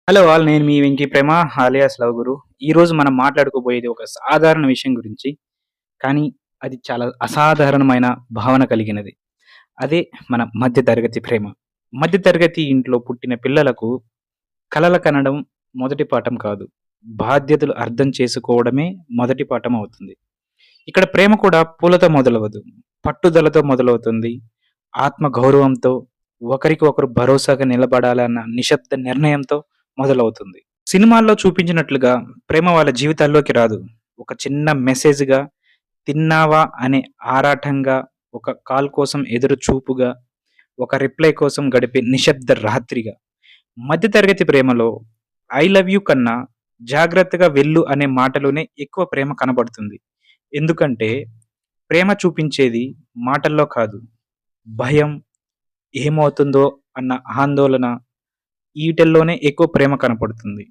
Hello all నేను మీ వెంకీ ప్రేమ alias love గురు. ఈరోజు మనం మాట్లాడుకోబోయేది ఒక సాధారణ విషయం గురించి. కానీ అది చాలా అసాధారణమైన భావన కలిగినది. అదే మన మధ్య తరగతి ప్రేమ. మధ్య తరగతి ఇంట్లో పుట్టిన పిల్లలకు కలలు కనడం మొదటి పాఠం కాదు. బాధ్యతలు అర్థం చేసుకోవడమే మొదటి పాఠం అవుతుంది. ఇక్కడ ప్రేమ కూడా పూలతో మొదలవదు. పట్టుదలతో మొదలవుతుంది. ఆత్మ గౌరవంతో, ఒకరికి ఒకరు భరోసాగా నిలబడాలన్న నిశ్శబ్ద నిర్ణయంతో మొదలవుతుంది. సినిమాల్లో చూపించినట్లుగా ప్రేమ వాళ్ళ జీవితాల్లోకి రాదు. ఒక చిన్న మెసేజ్‌గా, తిన్నావా అనే ఆరాటంగా, ఒక కాల్ కోసం ఎదురు చూపుగా, ఒక రిప్లై కోసం గడిపే నిశ్శబ్ద రాత్రిగా. మధ్య తరగతి ప్రేమలో 'ఐ లవ్ యూ' కన్నా జాగ్రత్తగా వెళ్ళు అనే మాటలోనే ఎక్కువ ప్రేమ కనబడుతుంది. ఎందుకంటే ప్రేమ చూపించేది మాటల్లో కాదు. భయం, ఏమవుతుందో అన్న ఆందోళన ఈటిల్లోనే ఎక్కువ ప్రేమ కనపడుతుంది.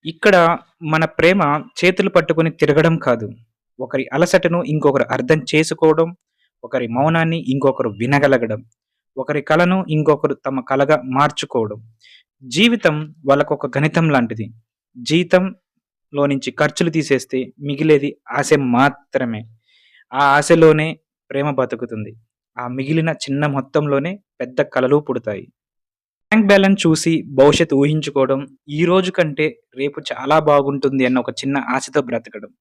ఇక్కడ మన ప్రేమ చేతులు పట్టుకొని తిరగడం కాదు. ఒకరి అలసటను ఇంకొకరు అర్థం చేసుకోవడం, ఒకరి మౌనాన్ని ఇంకొకరు వినగలగడం, ఒకరి కలను ఇంకొకరు తమ కలగా మార్చుకోవడం. జీవితం వాళ్ళకొక గణితం లాంటిది. జీతంలో నుంచి ఖర్చులు తీసేస్తే మిగిలేది ఆశ మాత్రమే. ఆ ఆశలోనే ప్రేమ బతుకుతుంది. ఆ మిగిలిన చిన్న మొత్తంలోనే పెద్ద కలలు పుడతాయి. బ్యాంక్ బ్యాలెన్స్ చూసి భవిష్యత్తు ఊహించుకోవడం, ఈ రోజు కంటే రేపు చాలా బాగుంటుంది అన్న ఒక చిన్న ఆశతో బ్రతకడం.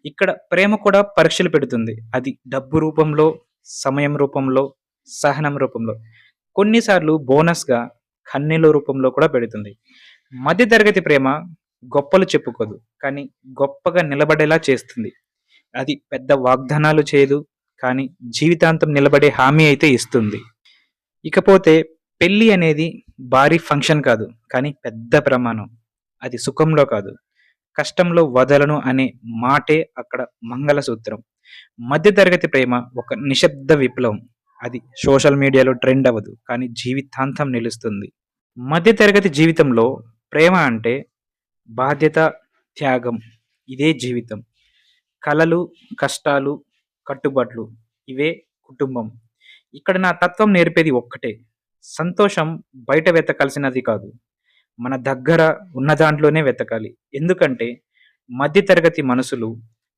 ఇక్కడ ప్రేమ కూడా పరీక్షలు పెడుతుంది. అది డబ్బు రూపంలో, సమయం రూపంలో, సహనం రూపంలో. కొన్నిసార్లు బోనస్‌గా కన్నీళ్ల రూపంలో కూడా పెడుతుంది. మధ్య తరగతి ప్రేమ గొప్పలు చెప్పుకోదు. కానీ గొప్పగా నిలబడేలా చేస్తుంది. అది పెద్ద వాగ్దానాలు చేయదు. కానీ జీవితాంతం నిలబడే హామీ అయితే ఇస్తుంది. ఇకపోతే పెళ్లి అనేది భారీ ఫంక్షన్ కాదు. కానీ పెద్ద ప్రమాణం. అది సుఖంలో కాదు, కష్టంలో వదలను అనే మాటే అక్కడ మంగళసూత్రం. మధ్య తరగతి ప్రేమ ఒక నిశ్శబ్ద విప్లవం. అది సోషల్ మీడియాలో ట్రెండ్ అవ్వదు. కానీ జీవితాంతం నిలుస్తుంది. మధ్య తరగతి జీవితంలో ప్రేమ అంటే బాధ్యత, త్యాగం. ఇదే జీవితం. కలలు, కష్టాలు, కట్టుబాట్లు ఇవే కుటుంబం. ఇక్కడ నా తత్వం నేర్పేది ఒక్కటే. సంతోషం బయట వెతకాల్సినది కాదు. మన దగ్గర ఉన్న దాంట్లోనే వెతకాలి. ఎందుకంటే మధ్య తరగతి మనసులు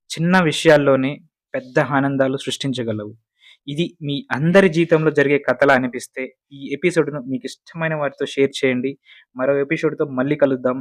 చిన్న విషయాల్లోనే పెద్ద ఆనందాలు సృష్టించగలవు. ఇది మీ అందరి జీవితంలో జరిగే కథలా అనిపిస్తే ఈ ఎపిసోడ్‌ను మీకిష్టమైన వారితో షేర్ చేయండి. మరో ఎపిసోడ్‌తో మళ్ళీ కలుద్దాం.